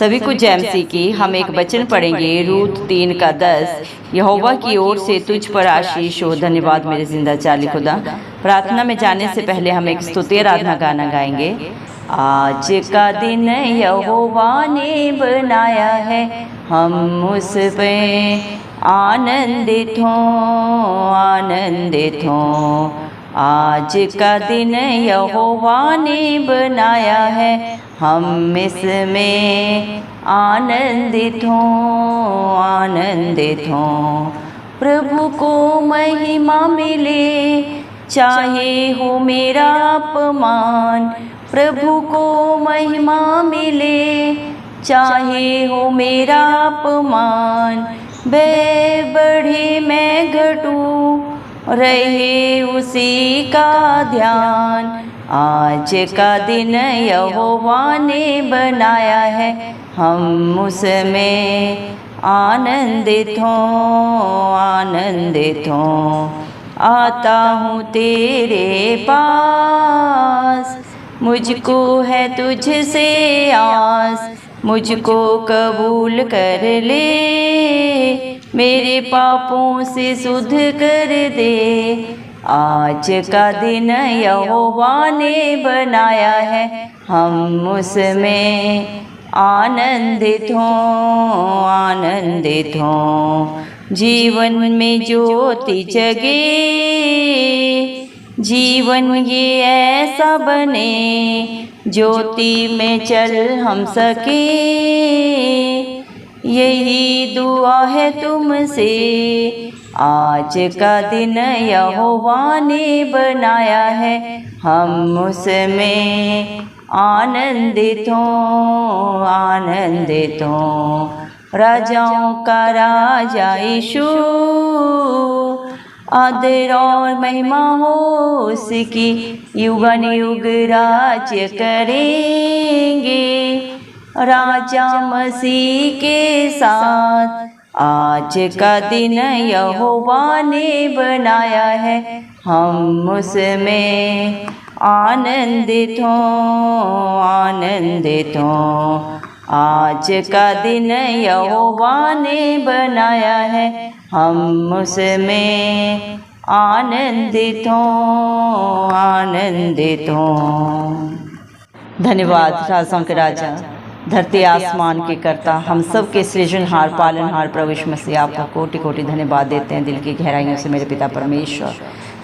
सभी को जैमसी की हम एक वचन पढ़ेंगे, रूत 3:10। यहोवा की ओर से तुझ पर आशीष हो। धन्यवाद मेरे जिंदा चाली खुदा। प्रार्थना में जाने से पहले हम एक स्तुति आराधना गाना गाएंगे। आज का दिन यहोवा ने बनाया है, हम उस पे आनंदित हों, आनंदित हों। आज का दिन यहोवा ने बनाया है, हम इसमें आनंदित हों, आनंदित हों। प्रभु को महिमा मिले, चाहे हो मेरा अपमान। प्रभु को महिमा मिले, चाहे हो मेरा अपमान। वे बढ़े मैं घटूं, रहे उसी का ध्यान। आज का दिन यहोवा ने बनाया है, हम उसमें आनंदित हों, आनंदित हों। आता हूँ तेरे पास, मुझको है तुझसे आस। मुझको कबूल कर ले, मेरे पापों से शुद्ध कर दे। आज का दिन यहोवा ने बनाया है, हम उसमें आनंदित हों, आनंदित हों। जीवन में ज्योति जगे, जीवन ये ऐसा बने, ज्योति में चल हम सके। यही दुआ है तुमसे। आज का दिन यहोवा ने बनाया है, हम उसमें आनंदित हों, आनंदित हों। राजाओं का राजा यीशु, आदर और महिमा हो उसकी, युगन युग राज्य करेंगे राजा मसीह के साथ। आज का दिन यहोवा ने बनाया है, हम उसमें आनंदित हों, आनंदित हों। आज का दिन यहोवा ने बनाया है, हम उसमें आनंदित हों, आनंदित हों। धन्यवाद राजाओं के राजा, धरती आसमान के कर्ता, हम सब के सृजनहार, पालनहार प्रभु यीशु मसीह, आपको कोटि कोटि धन्यवाद देते हैं दिल की गहराइयों से मेरे पिता परमेश्वर।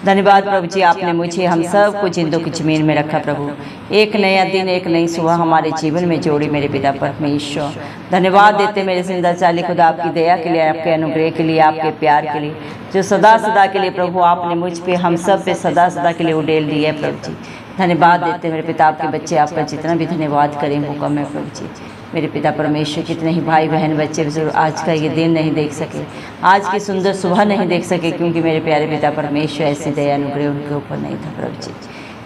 धन्यवाद प्रभु जी, आपने मुझे हम सब को जिंदों की ज़मीन में रखा प्रभु। एक नया दिन, एक नई सुबह हमारे जीवन में जोड़ी मेरे पिता परमेश्वर। धन्यवाद देते मेरे जिंदा चाली खुदा, आपकी दया के लिए, आपके अनुग्रह के लिए, आपके प्यार के लिए, जो सदा सदा के लिए प्रभु आपने मुझ पे, हम सब पे सदा सदा के लिए उड़ेल दी है प्रभु जी। धन्यवाद देते मेरे पिता, आपके बच्चे आपका जितना भी धन्यवाद करें वो कम है प्रभु जी। मेरे पिता परमेश्वर, कितने ही भाई बहन बच्चे बुजुर्ग आज का ये दिन नहीं देख सके, आज की सुंदर सुबह नहीं देख सके, क्योंकि मेरे प्यारे पिता परमेश्वर ऐसी दया अनुग्रह उनके ऊपर नहीं था प्रभु जी।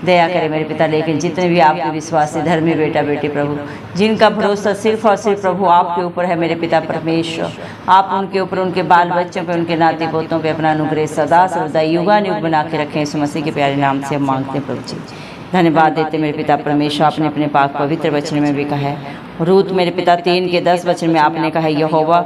दया करें मेरे पिता, लेकिन जितने भी आपके विश्वासी धर्मी बेटा बेटी प्रभु, जिनका भरोसा सिर्फ और सिर्फ प्रभु आपके ऊपर है मेरे पिता परमेश्वर, आप उनके ऊपर, उनके बाल बच्चों पे, उनके नाती पोतों पे अपना अनुग्रह सदा सर्वदा युगानुयुग बना के रखें। यीशु मसीह के प्यारे नाम से हम मांगते हैं प्रभु जी। धन्यवाद देते मेरे पिता परमेश्वर, आपने अपने पाक पवित्र वचन में भी कहा है, रूत मेरे पिता 3:10 वचन में आपने कहा, यहोवा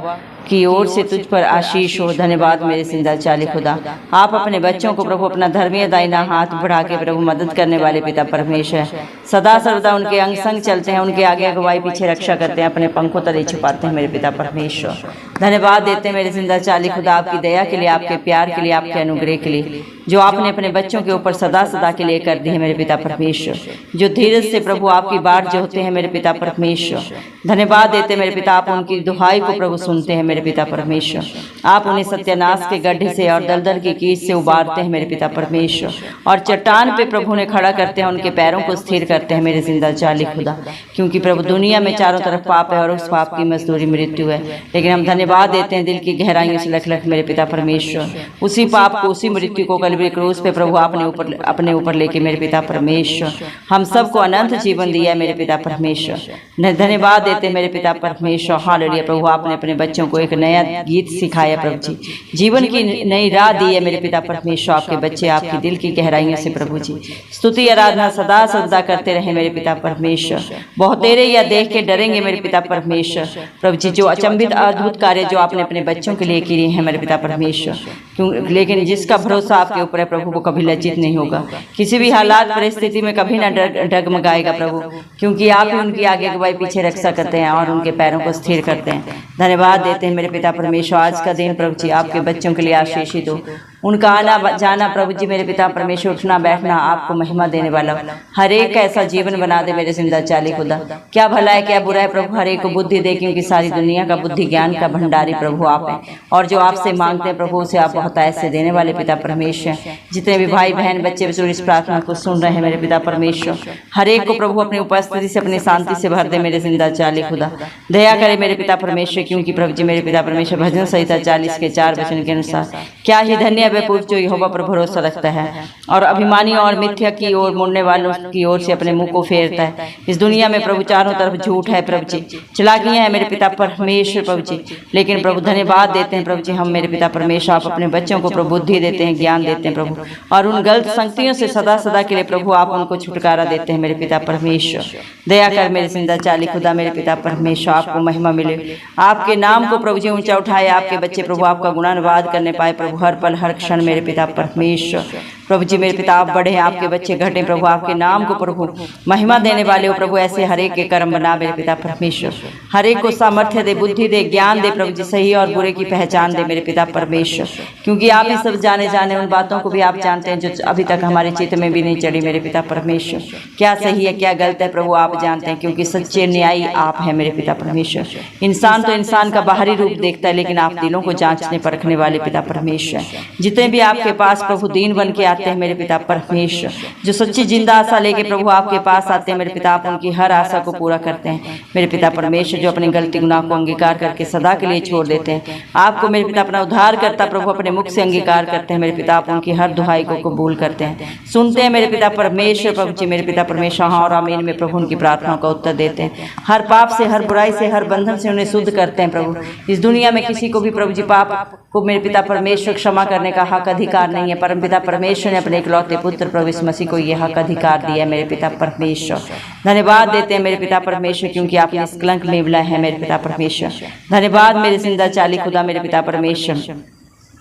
की ओर से तुझ पर आशीष हो। धन्यवाद मेरे जिंदा चाली खुदा, आप अपने बच्चों को प्रभु अपना धर्मीय दाहिना हाथ बढ़ा के प्रभु मदद करने वाले पिता परमेश्वर, सदा सर्वदा उनके अंग संग चलते हैं, उनके आगे अगुवाई पीछे रक्षा करते हैं, अपने पंखों तले छुपाते हैं मेरे पिता परमेश्वर। धन्यवाद देते हैं मेरे जिंदा चाली खुदा, आपकी दया के लिए, आपके प्यार के लिए, आपके अनुग्रह के लिए, जो आपने अपने बच्चों के ऊपर सदा सदा के लिए कर दी है मेरे पिता परमेश्वर, जो धीरज से प्रभु आपकी बाट जो होते हैं मेरे पिता परमेश्वर। धन्यवाद देते मेरे पिता, आप उनकी दुहाई को प्रभु सुनते हैं मेरे पिता परमेश्वर, आप उन्हें सत्यानाश के गड्ढे से और दलदल की कीच से उबारते हैं मेरे पिता परमेश्वर, और चट्टान पे प्रभु ने खड़ा करते हैं, उनके पैरों को स्थिर करते हैं मेरे जिंदा चाली खुदा, क्योंकि प्रभु दुनिया में चारों तरफ पाप है और उस पाप की मजदूरी मृत्यु है। लेकिन हम धन्यवाद देते हैं दिल की गहराइयों से लख लख मेरे पिता परमेश्वर, उसी पाप को, उसी मृत्यु को कलवरी क्रूस पे प्रभु आपने अपने ऊपर लेके मेरे पिता परमेश्वर हम सबको अनंत जीवन दिया मेरे पिता परमेश्वर। धन्यवाद देते मेरे पिता परमेश्वर। हालेलुया प्रभु, आपने अपने बच्चों को एक नया गीत सिखाया प्रभु जी, जीवन की नई राह दी है मेरे पिता परमेश्वर। आपके बच्चे आपकी दिल की गहराइयों से प्रभु जी स्तुति आराधना सदा सर्वदा करते रहे मेरे पिता परमेश्वर। बहुत तेरे या देख के डरेंगे मेरे पिता परमेश्वर प्रभु जी, जो अचंभित अद्भुत कार्य जो आपने अपने बच्चों के लिए किए हैं मेरे पिता परमेश्वर। लेकिन जिसका भरोसा आपके ऊपर है प्रभु, वो कभी लज्जित नहीं होगा, किसी भी हालात परिस्थिति में कभी ना डगमगाएगा प्रभु, क्योंकि आप ही उनकी आगे अगुवाई पीछे रक्षा करते हैं और उनके पैरों को स्थिर करते हैं। धन्यवाद देते हैं मेरे पिता परमेश्वर। आज का दिन प्रभु जी आपके बच्चों के लिए आशीषित हो, उनका आना जाना प्रभु जी मेरे पिता परमेश्वर, उठना बैठना आपको महिमा देने वाला हर एक का ऐसा जीवन बना दे मेरे जिंदा चाली खुदा। क्या भला है क्या बुरा है प्रभु, हर एक को बुद्धि दे, क्योंकि सारी दुनिया का बुद्धि ज्ञान का भंडारी प्रभु आप हैं, और जो आपसे मांगते हैं प्रभु उसे आप बहुत ऐसे देने वाले पिता परमेश्वर। जितने भी भाई बहन बच्चे बुजुर्ग इस प्रार्थना को सुन रहे हैं मेरे पिता परमेश्वर, हर एक को प्रभु अपनी उपस्थिति से अपनी शांति से भर दे मेरे जिंदा चाली खुदा। दया करे मेरे पिता परमेश्वर, क्योंकि प्रभु जी मेरे पिता परमेश्वर भजन संहिता 40 के 4 वचन के अनुसार क्या ही धन्य वे पुरुष जो यहोवा पर भरोसा रखता है और अभिमानी और मिथ्या की ओर मुड़ने वालों की ओर से अपने मुंह को फेरता है। इस दुनिया में प्रभु चारों तरफ झूठ है प्रभु जी, चलाकियां है मेरे पिता परमेश्वर प्रभु जी, लेकिन प्रभु धन्यवाद देते हैं प्रभु जी हम मेरे पिता परमेश्वर, आप अपने बच्चों को प्रभु बुद्धि देते हैं, ज्ञान देते हैं प्रभु, और उन गलत संगतियों से सदा सदा के लिए प्रभु आप उनको छुटकारा देते हैं मेरे पिता परमेश्वर। दया कर मेरे जिंदा चाली खुदा मेरे पिता परमेश्वर, आपको महिमा मिले, आपके नाम को प्रभु जी ऊंचा उठाए, आपके बच्चे प्रभु आपका गुणानुवाद करने पाए प्रभु हर पल हर क्षण मेरे पिता परमेश्वर। प्रभु जी मेरे पिता आप बड़े हैं, आपके बच्चे घटे प्रभु, आपके नाम को प्रभु महिमा देने वाले हो प्रभु, ऐसे हर एक के कर्म बना मेरे पिता परमेश्वर, हर एक को सामर्थ्य दे, बुद्धि दे, ज्ञान दे प्रभु जी, सही और बुरे की पहचान दे मेरे पिता परमेश्वर, क्योंकि आप ही सब जाने जाने उन बातों को भी आप जानते हैं जो अभी तक हमारे चित्त में भी नहीं चढ़ी मेरे पिता परमेश्वर। क्या सही है क्या गलत है प्रभु आप जानते हैं, क्योंकि सच्चे न्यायी आप हैं मेरे पिता परमेश्वर। इंसान तो इंसान का बाहरी रूप देखता है, लेकिन आप दिलों को जांचने परखने वाले पिता परमेश्वर। जितने भी आपके पास प्रभु दीन बन के आते हैं मेरे पिता परमेश्वर, जो सच्ची जिंदा आशा लेके प्रभु आपके पास आते हैं मेरे पिता, आप उनकी हर आशा को पूरा करते हैं मेरे पिता परमेश्वर। जो अपनी गलती गुनाह को अंगीकार करके सदा के लिए छोड़ देते हैं, आपको मेरे पिता अपना उद्धार करता प्रभु अपने मुख से अंगीकार करते हैं मेरे पिता, आप उनकी हर दुहाई को कबूल करते हैं, सुनते हैं मेरे पिता परमेश्वर प्रभु जी मेरे पिता परमेश्वर, हाँ और आमीन में प्रभु उनकी प्रार्थनाओं का उत्तर देते हैं, हर पाप से हर बुराई से हर बंधन से उन्हें शुद्ध करते हैं प्रभु। इस दुनिया में किसी को भी प्रभु जी पाप को मेरे पिता परमेश्वर क्षमा करने का हक अधिकार नहीं है, परम पिता परमेश्वर ने अपने इकलौते पुत्र प्रभु यीशु मसीह को यह हक अधिकार दिया है मेरे पिता परमेश्वर। धन्यवाद देते हैं मेरे पिता परमेश्वर, क्योंकि आपने इस कलंक में बुलाया है मेरे पिता परमेश्वर। धन्यवाद मेरे जिंदा चाली खुदा मेरे पिता परमेश्वर।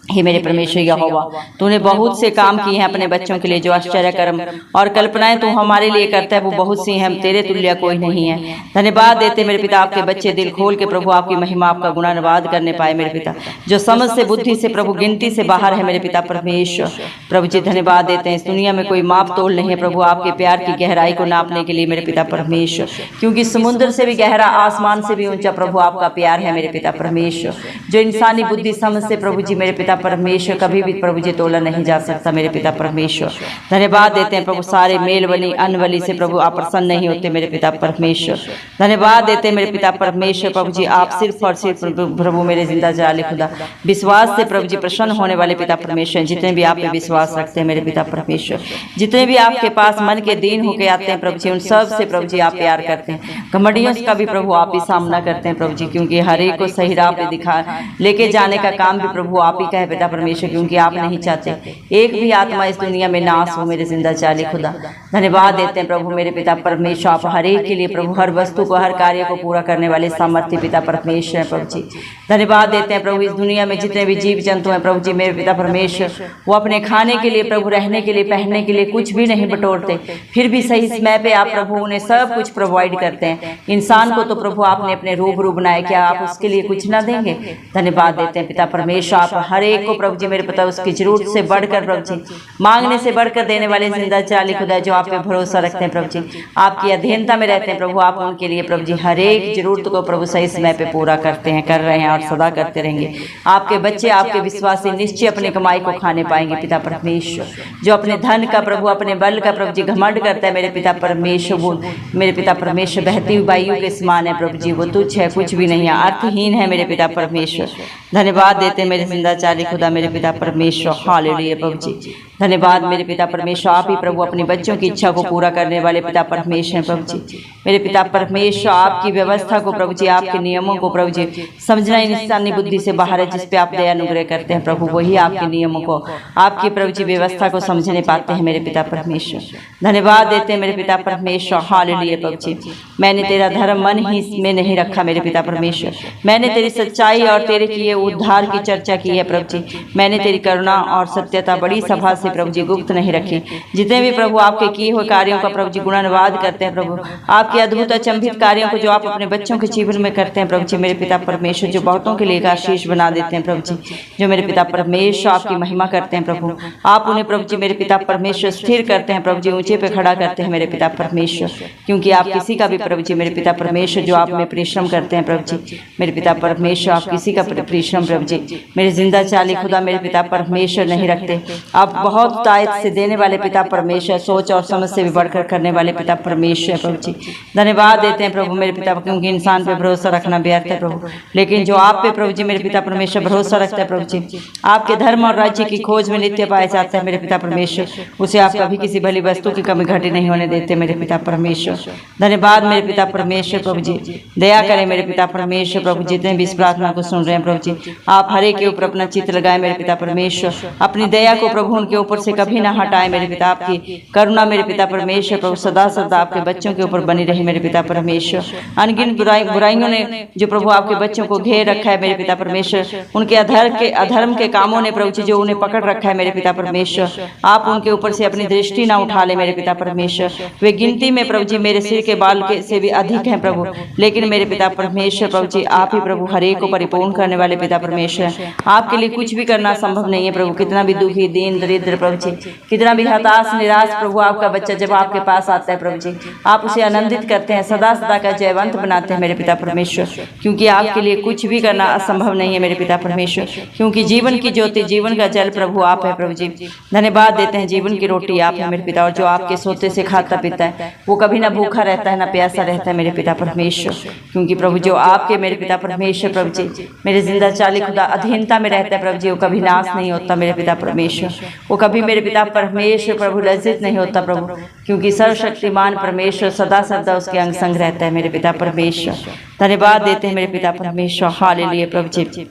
हे मेरे परमेश्वर यहोवा, तूने बहुत से काम किए हैं अपने बच्चों के लिए, जो आश्चर्य कर्म और कल्पनाएं तू हमारे लिए करता है वो बहुत सी हैं, हम तेरे तुल्य कोई नहीं है। धन्यवाद देते मेरे पिता, आपके बच्चे दिल खोल के प्रभु आपकी महिमा आपका गुणानुवाद करने पाए मेरे पिता, जो समझ से बुद्धि से प्रभु गिनती से बाहर है मेरे पिता परमेश्वर। प्रभु जी धन्यवाद देते हैं, इस दुनिया में कोई माप तोल नहीं है प्रभु आपके प्यार की गहराई को नापने के लिए मेरे पिता परमेश्वर, क्योंकि समुद्र से भी गहरा आसमान से भी ऊंचा प्रभु आपका प्यार है मेरे पिता परमेश्वर, जो इंसानी बुद्धि समझ से प्रभु जी मेरे पिता परमेश्वर कभी भी प्रभु जी तोला नहीं जा सकता मेरे पिता परमेश्वर। धन्यवाद देते हैं प्रभु, सारे मेल बली अनबली से प्रभु आप प्रसन्न नहीं होते मेरे पिता परमेश्वर। धन्यवाद देते हैं मेरे पिता परमेश्वर प्रभु जी, आप सिर्फ और सिर्फ प्रभु मेरे जिंदा जाले खुदा विश्वास से प्रभु जी प्रसन्न होने वाले पिता परमेश्वर। जितने भी आप पे विश्वास रखते हैं मेरे पिता परमेश्वर, जितने भी आपके पास मन के दीन होके आते हैं प्रभु जी, उन सब से प्रभु जी आप प्यार करते हैं। घमंडियों का भी प्रभु आप ही सामना करते हैं प्रभु जी, क्योंकि हर एक को सही राह पे दिखा लेके जाने का काम भी प्रभु आप ही का है पिता परमेश्वर, क्योंकि आप नहीं चाहते एक भी आत्मा इस दुनिया में नाश हो मेरे जिंदा चाले खुदा। धन्यवाद देते हैं प्रभु मेरे पिता परमेश्वर, आप हर एक के लिए प्रभु हर वस्तु को हर कार्य को पूरा करने वाले सामर्थ्य पिता परमेश्वर प्रभु जी। धन्यवाद देते हैं प्रभु, इस दुनिया में जितने भी जीव जंतु हैं प्रभु जी मेरे पिता परमेश्वर, वो अपने खाने के लिए प्रभु रहने के लिए पहनने के लिए कुछ भी नहीं बटोरते, फिर भी सही समय पे आप प्रभु उन्हें सब कुछ प्रोवाइड करते हैं। इंसान को तो प्रभु आपने अपने रूबरू बनाया, क्या आप उसके लिए कुछ ना देंगे? धन्यवाद देते हैं पिता परमेश्वर, आप हर एक को प्रभु जी मेरे पिता उसकी जरूरत से बढ़कर प्रभु जी मांगने से बढ़कर देने वाले जिंदा चाली खुदा, जो आप पे भरोसा रखते हैं प्रभु जी, आपकी अधीनता में रहते हैं प्रभु, आप उनके लिए प्रभु जी हर एक जरूरत को प्रभु सही समय पे पूरा करते हैं, कर रहे हैं और सदा करते रहेंगे। आपके बच्चे आपके विश्वासी निश्चय अपनी कमाई को खाने पाएंगे पिता परमेश्वर। जो अपने धन का प्रभु अपने बल का प्रभु जी घमंड करता है मेरे पिता परमेश्वर, वो मेरे पिता परमेश्वर बहती हुई वायु के समान है प्रभु जी, वो तुच्छ है, कुछ भी नहीं है, अर्थहीन है मेरे पिता परमेश्वर। धन्यवाद देते हैं मेरे जिंदा चाली खुदा मेरे पिता परमेश्वर। हालेलुया प्रभु जी, धन्यवाद मेरे पिता परमेश्वर, आप ही प्रभु अपने बच्चों की इच्छा को पूरा करने वाले पिता परमेश्वर हैं प्रभु जी। मेरे पिता परमेश्वर, आपकी व्यवस्था को प्रभु जी, आपके नियमों को प्रभु जी समझना इंसानी बुद्धि से बाहर है। जिस पे आप दया अनुग्रह करते हैं प्रभु, वही आपके नियमों को, आपकी प्रभु जी व्यवस्था को समझने पाते हैं मेरे पिता परमेश्वर। धन्यवाद देते हैं मेरे पिता परमेश्वर, हालेलुया प्रभु जी। मैंने तेरा धर्म मन ही में नहीं रखा मेरे पिता परमेश्वर, मैंने तेरी सच्चाई और तेरे किए उद्धार की चर्चा की है प्रभु जी। मैंने तेरी करुणा और सत्यता बड़ी सभा से प्रभु जी गुप्त नहीं रखी। जितने भी प्रभु आपके किए हुए कार्यों का प्रभु जी गुणानुवाद करते हैं प्रभु, आपके अद्भुत अचंभित कार्यों को जो आप अपने बच्चों के जीवन में करते हैं प्रभु जी मेरे पिता परमेश्वर, जो बहुतों के लिए आशीष बना देते हैं प्रभु जी, जो मेरे पिता परमेश्वर आपकी महिमा करते हैं प्रभु। आप उन्हें प्रभु जी मेरे पिता परमेश्वर स्थिर करते हैं प्रभु जी, ऊंचे पे खड़ा करते हैं मेरे पिता परमेश्वर, क्योंकि आप किसी का भी प्रभु जी मेरे पिता परमेश्वर जो आप में परिश्रम करते हैं प्रभु जी मेरे पिता परमेश्वर, आप किसी का परिश्रम प्रभु जी मेरे जिंदा चाली खुदा मेरे पिता परमेश्वर नहीं रखते। आप बहुत तायत से देने वाले पिता परमेश्वर, सोच और समझ से भी बढ़कर करने वाले पिता परमेश्वर प्रभु जी। धन्यवाद देते हैं प्रभु मेरे पिता, क्योंकि इंसान पे भरोसा रखना व्यर्थ है प्रभु, लेकिन जो आप पे प्रभु जी मेरे पिता परमेश्वर भरोसा रखता है प्रभु जी, आपके धर्म और राज्य की खोज में नित्य पाया जाता है मेरे पिता परमेश्वर, उसे आप कभी किसी भली वस्तु की कमी घटी नहीं होने देते मेरे पिता परमेश्वर। धन्यवाद मेरे पिता परमेश्वर प्रभु जी, दया करें मेरे पिता परमेश्वर प्रभु, जितने भी इस प्रार्थना को सुन रहे हैं प्रभु जी, आप हर एक के ऊपर अपना चित्र लगाए मेरे पिता परमेश्वर, अपनी दया को प्रभु उनके ऊपर से कभी ना हटाए मेरे पिता। आपकी करुणा मेरे पिता परमेश्वर प्रभु सदा सदा आपके बच्चों के ऊपर बनी रही मेरे पिता परमेश्वर। अनगिनत बुराइयों ने जो प्रभु आपके बच्चों को घेर रखा है मेरे पिता परमेश्वर, उनके अधर्म के कामों ने प्रभु जी जो उन्हें पकड़ रखा है मेरे पिता परमेश्वर, आप उनके ऊपर से अपनी दृष्टि ना उठा ले मेरे पिता परमेश्वर। वे गिनती में प्रभु जी मेरे सिर के बाल के से भी अधिक हैं प्रभु, लेकिन मेरे पिता परमेश्वर प्रभु जी आप ही प्रभु हर एक को परिपूर्ण करने वाले पिता परमेश्वर। आपके लिए कुछ भी करना संभव नहीं है प्रभु। कितना भी दुखी दीन दरिद्र प्रभु जी, कितना भी हताश निराश प्रभु आपका बच्चा जब आपके पास आता है प्रभु जी, आप उसे आनंदित करते हैं, सदा सदा का जयवंत बनाते हैं मेरे पिता परमेश्वर, क्योंकि आपके लिए कुछ भी करना असंभव नहीं है मेरे पिता परमेश्वर, क्योंकि जीवन की ज्योति जीवन का जल प्रभु आप है प्रभु जी। धन्यवाद देते हैं, जीवन की रोटी आप है मेरे पिता, और जो आपके सोते से खाता पीता है वो कभी ना भूखा रहता है ना प्यासा रहता है मेरे पिता परमेश्वर, क्योंकि प्रभु जो आपके मेरे पिता परमेश्वर प्रभु जी मेरे जिंदा चाली खुदा अधीनता में रहता है प्रभु जी, वो कभी नाश नहीं होता मेरे पिता परमेश्वर, वो कभी मेरे पिता परमेश्वर प्रभु लज्जित नहीं होता प्रभु, क्योंकि सर्वशक्तिमान परमेश्वर सदा सदा उसके अंग संग रहता है मेरे पिता परमेश्वर। धन्यवाद देते हैं मेरे पिता परमेश्वर, हालेलुया प्रभु जी।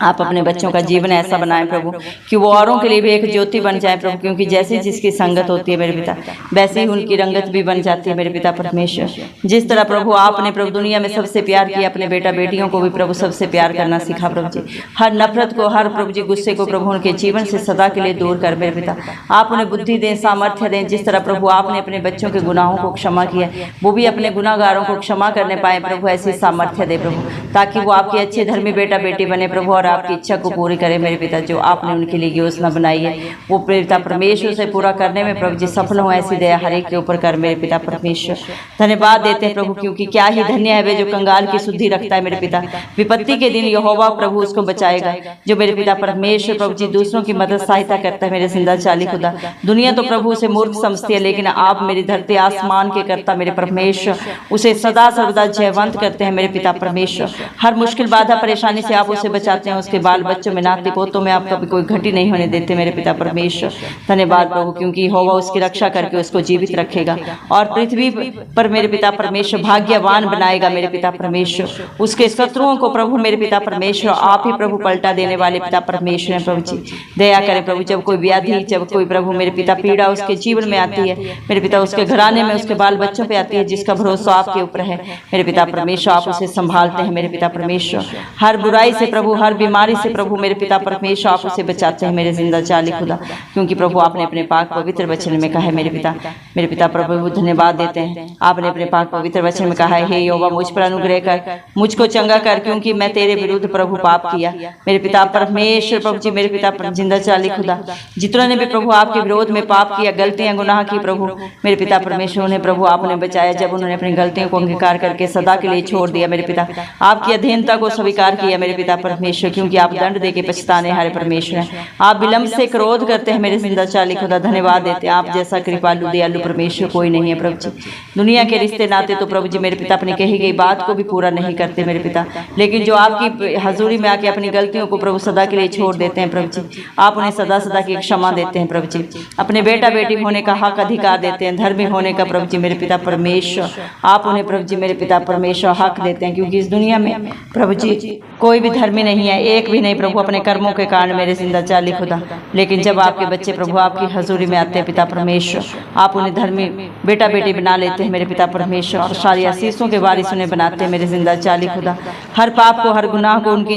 आप अपने बच्चों का जीवन ऐसा बनाएं प्रभु कि वो औरों के लिए भी एक ज्योति बन जाए प्रभु, क्योंकि जैसी जिसकी संगत होती है मेरे पिता वैसे ही उनकी रंगत भी बन जाती है मेरे पिता परमेश्वर। जिस तरह प्रभु आपने प्रभु दुनिया में सबसे प्यार किया, अपने बेटा बेटियों को भी प्रभु सबसे प्यार करना सीखा प्रभु जी। हर नफरत को, हर प्रभु जी गुस्से को प्रभु उनके जीवन से सदा के लिए दूर कर मेरे पिता। आप उन्हें बुद्धि दें, सामर्थ्य दें। जिस तरह प्रभु आपने अपने बच्चों के गुनाहों को क्षमा किया, वो भी अपने गुनाहगारों को क्षमा करने पाए प्रभु, ऐसी सामर्थ्य दे प्रभु, ताकि वो आपके अच्छे धर्मी बेटा बेटी बने प्रभु, और आपकी इच्छा को पूरी करे मेरे पिता। जो आपने उनके लिए योजना बनाई है वो पिता परमेश्वर से पूरा करने में प्रभु जी सफल हो, ऐसी दया हर एक के ऊपर कर मेरे पिता परमेश्वर। धन्यवाद देते हैं प्रभु, क्योंकि क्या ही धन्य है वे जो कंगाल की शुद्धि रखता है मेरे पिता। विपत्ति के दिन यहोवा प्रभु उसको बचाएगा, जो मेरे पिता परमेश्वर प्रभु जी दूसरों की मदद सहायता करता है मेरे जिंदा चाली खुदा। दुनिया तो प्रभु उसे मूर्ख समझती है, लेकिन आप मेरी धरती आसमान के करता मेरे परमेश्वर उसे सदा सर्वदा जयवंत करते हैं मेरे पिता परमेश्वर। हर मुश्किल बाधा परेशानी से आप उसे बचाते हैं, उसके बाल बच्चों में नाती पोतों में आप कभी कोई घटी नहीं होने देते मेरे पिता परमेश्वर। धन्यवाद प्रभु, क्योंकि यहोवा उसकी रक्षा करके उसको जीवित रखेगा और पृथ्वी पर मेरे पिता परमेश्वर भाग्यवान बनाएगा मेरे पिता परमेश्वर। उसके शत्रुओं को प्रभु मेरे पिता परमेश्वर आप ही प्रभु पलटा देने वाले पिता परमेश्वर हैं प्रभु जी। दया करें प्रभु, जब कोई व्याधि, जब कोई प्रभु मेरे पिता पीड़ा उसके जीवन में आती है मेरे पिता, उसके घराने में, उसके बाल बच्चों पे आती है, जिसका भरोसा आपके ऊपर है मेरे पिता परमेश्वर, आप उसे संभालते हैं मेरे पिता परमेश्वर। हर बुराई से प्रभु, हर बीमारी से प्रभु मेरे पिता परमेश्वर आप उसे बचाते हैं मेरे जिंदा चाली खुदा, क्योंकि प्रभु आपने अपने पाक पवित्र वचन में कहा है मेरे पिता प्रभु धन्यवाद देते हैं। आपने अपने पाक पवित्र वचन में कहा है, हे यहोवा मुझ पर अनुग्रह कर, मुझको चंगा कर, क्योंकि मैं तेरे विरुद्ध प्रभु पाप किया मेरे पिता परमेश्वर प्रभु जी। मेरे पिता जिंदा चाली खुदा, जितनों ने भी प्रभु आपके विरोध में पाप किया, गलतियां गुनाह की प्रभु मेरे पिता परमेश्वर, उन्हें प्रभु आपने बचाया जब उन्होंने अपनी गलतियों को अंगीकार करके सदा के लिए छोड़ दिया मेरे पिता। आपकी अधीनता को स्वीकार किया मेरे पिता परमेश्वर, क्योंकि आप दंड देके पछताने हारे परमेश्वर हैं। आप विलंब से क्रोध करते हैं मेरे जिंदा चाली खुदा, धन्यवाद देते हैं। आप जैसा कृपालु दयालु परमेश्वर कोई नहीं है प्रभु जी। दुनिया के रिश्ते नाते तो प्रभु जी मेरे पिता अपनी कही गई बात को भी पूरा नहीं करते मेरे पिता, लेकिन जो आपकी हजूरी में आके अपनी गलतियों को प्रभु सदा के लिए छोड़ देते हैं प्रभु जी, आप उन्हें सदा सदा की क्षमा देते हैं प्रभु जी। अपने बेटा बेटी होने का हक अधिकार देते हैं, धर्मी होने का प्रभु जी मेरे पिता परमेश्वर आप उन्हें प्रभु जी मेरे पिता परमेश्वर हक देते हैं, क्योंकि इस दुनिया में प्रभु जी कोई भी धर्मी नहीं है, एक भी नहीं प्रभु, अपने कर्मों के कारण मेरे जिंदा चाली खुदा। लेकिन जब आपके बच्चे प्रभु आपकी हजूरी में आते हैं पिता परमेश्वर, आप उन्हें धर्मी बेटा बेटी बना लेते हैं मेरे पिता परमेश्वर, और सारी आशीषों के वारिस उन्हें बनाते हैं मेरे जिंदा चाली खुदा। हर पाप को हर गुनाह को उनकी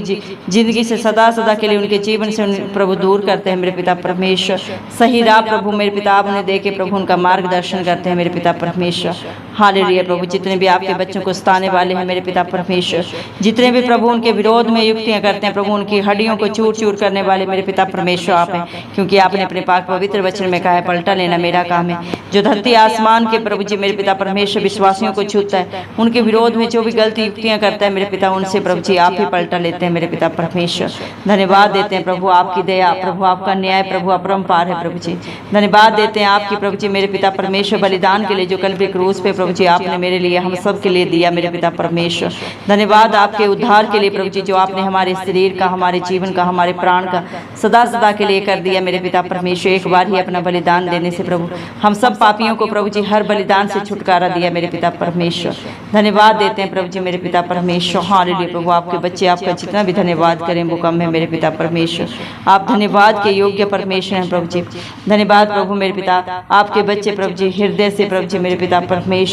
जिंदगी से सदा सदा के लिए उनके जीवन से प्रभु दूर करते हैं मेरे पिता परमेश्वर। सही राह प्रभु मेरे पिता आप उन्हें देके प्रभु उनका मार्गदर्शन करते हैं मेरे पिता परमेश्वर। हालेलुया प्रभु। जितने भी आपके बच्चों को सताने वाले हैं मेरे पिता परमेश्वर, जितने भी प्रभु उनके विरोध में युक्तियां करते हैं प्रभु, उनकी हड्डियों को चूर चूर करने वाले मेरे पिता परमेश्वर आप हैं, क्योंकि आपने अपने पाक पवित्र वचन में कहा है पलटा लेना मेरा काम है। जो धरती आसमान के प्रभु जी मेरे पिता परमेश्वर विश्वासियों को छूता है, उनके विरोध में जो भी गलती युक्तियां करता है मेरे पिता, उनसे प्रभु जी आप ही पलटा लेते हैं मेरे पिता परमेश्वर। धन्यवाद देते हैं प्रभु आपकी दया प्रभु, आपका न्याय प्रभु अपरंपार है प्रभु जी। धन्यवाद देते हैं आपकी प्रभु जी मेरे पिता परमेश्वर बलिदान के लिए जो कल्वरी क्रूस पे प्रभु जी आपने मेरे लिए हम सब के लिए दिया मेरे पिता परमेश्वर। धन्यवाद आपके उद्धार के लिए प्रभु जी, जो आपने हमारे शरीर का, हमारे जीवन का, हमारे प्राण का सदा सदा के लिए कर दिया मेरे पिता परमेश्वर। एक बार ही अपना बलिदान देने से प्रभु हम सब पापियों को प्रभु जी हर बलिदान से छुटकारा दिया मेरे पिता परमेश्वर। धन्यवाद देते हैं प्रभु जी मेरे पिता परमेश्वर। हालेलुया प्रभु। आपके बच्चे आपका जितना भी धन्यवाद करें वो कम है मेरे पिता परमेश्वर। आप धन्यवाद के योग्य परमेश्वर हैं प्रभु जी। धन्यवाद प्रभु मेरे पिता। आपके बच्चे प्रभु जी हृदय से प्रभु जी मेरे पिता परमेश्वर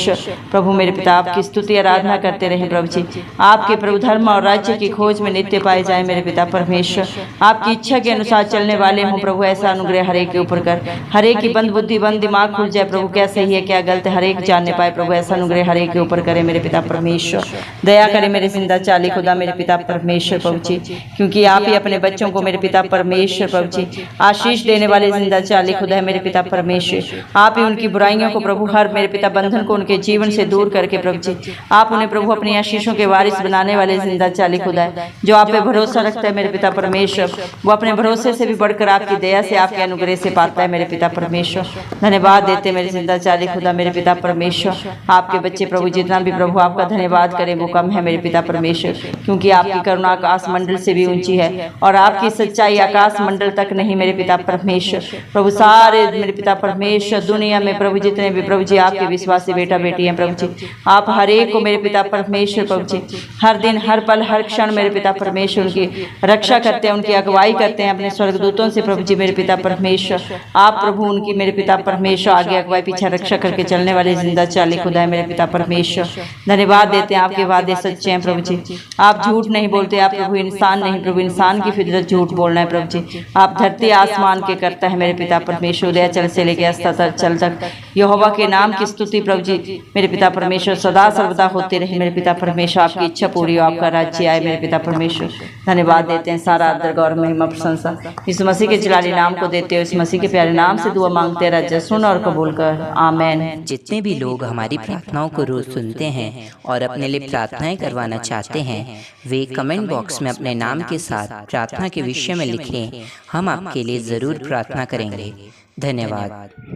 प्रभु मेरे पिता आपकी स्तुति आराधना करते रहे प्रभु जी। आपके प्रभु धर्म और राज्य की खोज में नित्य पाए जाए मेरे पिता परमेश्वर। आपकी इच्छा के अनुसार चलने वाले हों प्रभु, ऐसा अनुग्रह हरेक के ऊपर कर। हरेक की बंद बुद्धि बंद दिमाग खुल जाए प्रभु, क्या सही है क्या गलत है हरेक जानने पाए प्रभु, ऐसा अनुग्रह हरेक के ऊपर करे मेरे पिता परमेश्वर। दया करे मेरे जिंदा चाली खुदा मेरे पिता परमेश्वर प्रभु जी, क्योंकि आप ही अपने बच्चों को मेरे पिता परमेश्वर प्रभु जी आशीष देने वाले जिंदा चाली खुदा है मेरे पिता परमेश्वर। आप ही उनकी बुराइयों को प्रभु हर मेरे पिता बंधन को उनके जीवन से दूर करके प्रभु जी आप उन्हें प्रभु अपनी आशीषों के वारिस बनाने वाले जिंदा चाली खुदा है। जो आप पे भरोसा रखता है मेरे पिता परमेश्वर, वो अपने भरोसे से भी बढ़कर आपकी दया से आपके अनुग्रह से पाता है मेरे पिता परमेश्वर। धन्यवाद देते मेरे जिंदा चाली खुदा मेरे पिता परमेश्वर। आपके बच्चे प्रभु जितना भी प्रभु आपका धन्यवाद करें वो कम है मेरे पिता परमेश्वर, क्योंकि आपकी करुणा आकाश मंडल से भी ऊंची है और आपकी सच्चाई आकाश मंडल तक नहीं मेरे पिता परमेश्वर। प्रभु सारे मेरे पिता परमेश्वर दुनिया में प्रभु जितने भी प्रभु जी आपके विश्वासी बेटा बेटी हैं प्रभु जी, आप हर एक को मेरे पिता परमेश्वर प्रभु जी हर दिन हर पल हर क्षण मेरे पिता परमेश्वर उनकी रक्षा करते हैं, उनकी अगुवाई करते हैं अपने स्वर्गदूतों से प्रभु जी मेरे पिता परमेश्वर। आप प्रभु उनकी मेरे पिता परमेश्वर आगे अगुवाई पीछे रक्षा करके चलने वाले जिंदा चाली खुदा है मेरे पिता परमेश्वर। धन्यवाद देते हैं आपके वादे सच्चे हैं प्रभु जी, आप झूठ नहीं बोलते, आप प्रभु इंसान नहीं प्रभु, इंसान की फितरत झूठ बोलना है प्रभु जी। आप धरती आसमान के करता है मेरे पिता परमेश्वर, उदयाचल से लेकर अस्ताचल तक यहोवा के नाम की स्तुति प्रभु जी मेरे पिता परमेश्वर सदा सर्वदा होते रहे मेरे पिता परमेश्वर। आपकी इच्छा पूरी हो, आपका राज्य आए मेरे पिता परमेश्वर। धन्यवाद देते हैं, सारा आदर गौर महिमा प्रशंसा इस मसीह के जलाली नाम को देते हो, इस मसीह के प्यारे नाम से दुआ मांगते हैं, राज्य सुन और कबूल कर, आमीन। जितने भी लोग हमारी प्रार्थनाओं को रोज सुनते हैं और अपने लिए प्रार्थनाएं करवाना चाहते हैं, वे कमेंट बॉक्स में अपने नाम के साथ प्रार्थना के विषय में लिखें, हम आपके लिए जरूर प्रार्थना करेंगे। धन्यवाद।